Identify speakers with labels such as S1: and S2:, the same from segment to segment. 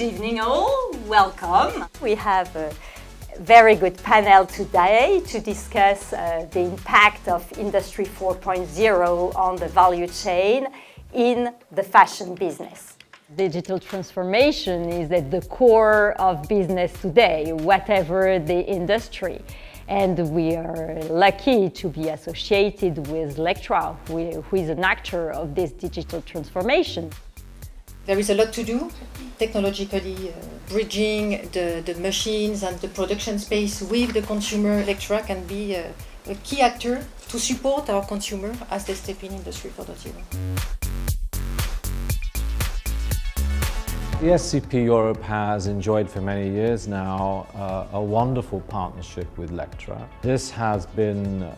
S1: evening all, welcome.
S2: We have a very good panel today to discuss the impact of Industry 4.0 on the value chain in the fashion business. Digital transformation is at the core of business today, whatever the industry. And we are lucky to be associated with Lectra, who is an actor of this digital transformation.
S3: There is a lot to do, technologically bridging the machines and the production space with the consumer. Lectra can be a key actor to support our consumer as they step in Industry 4.0.
S4: ESCP Europe has enjoyed for many years now a wonderful partnership with Lectra. This has been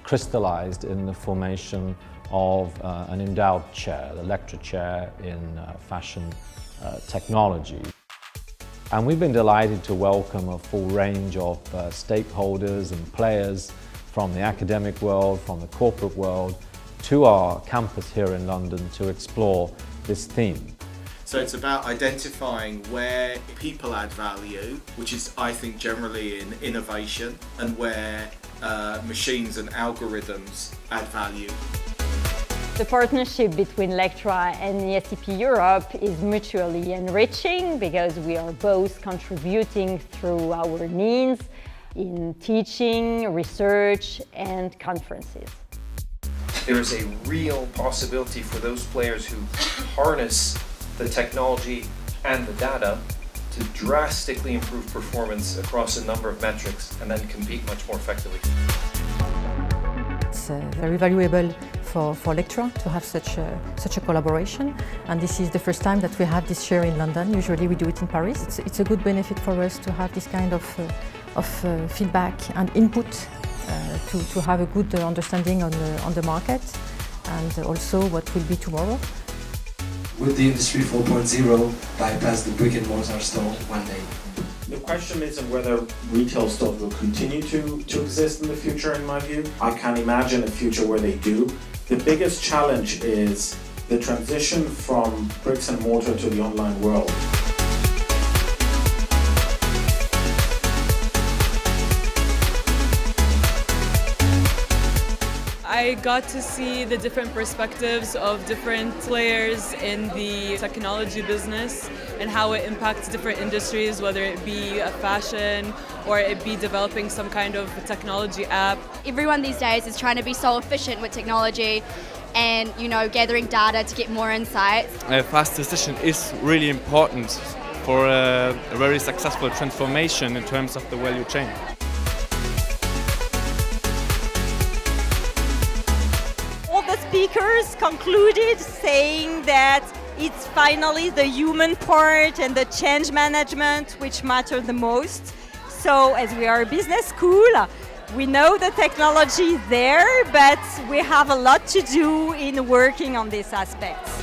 S4: crystallized in the formation of an endowed chair, the Lectra Chair in Fashion Technology. And we've been delighted to welcome a full range of stakeholders and players from the academic world, from the corporate world, to our campus here in London to explore this theme.
S5: So it's about identifying where people add value, which is, I think, generally in innovation, and where machines and algorithms add value.
S2: The partnership between Lectra and ESCP Europe is mutually enriching because we are both contributing through our means in teaching, research, and conferences.
S6: There is a real possibility for those players who harness the technology and the data to drastically improve performance across a number of metrics and then compete much more effectively.
S7: It's very valuable for Lectra to have such a collaboration, and this is the first time that we have this share in London. Usually we do it in Paris. It's a good benefit for us to have this kind of feedback and input to have a good understanding on the market and also what will be tomorrow.
S8: Would the Industry 4.0 bypass the brick and mortar store one day?
S9: The question isn't whether retail stores will continue to exist in the future, in my view. I can't imagine a future where they do. The biggest challenge is the transition from bricks and mortar to the online world.
S10: I got to see the different perspectives of different players in the technology business and how it impacts different industries, whether it be a fashion or it be developing some kind of technology app.
S11: Everyone these days is trying to be so efficient with technology and, gathering data to get more insights.
S12: A fast decision is really important for a very successful transformation in terms of the value chain.
S13: Speakers concluded saying that it's finally the human part and the change management which matter the most. So as we are a business school, we know the technology is there, but we have a lot to do in working on these aspects.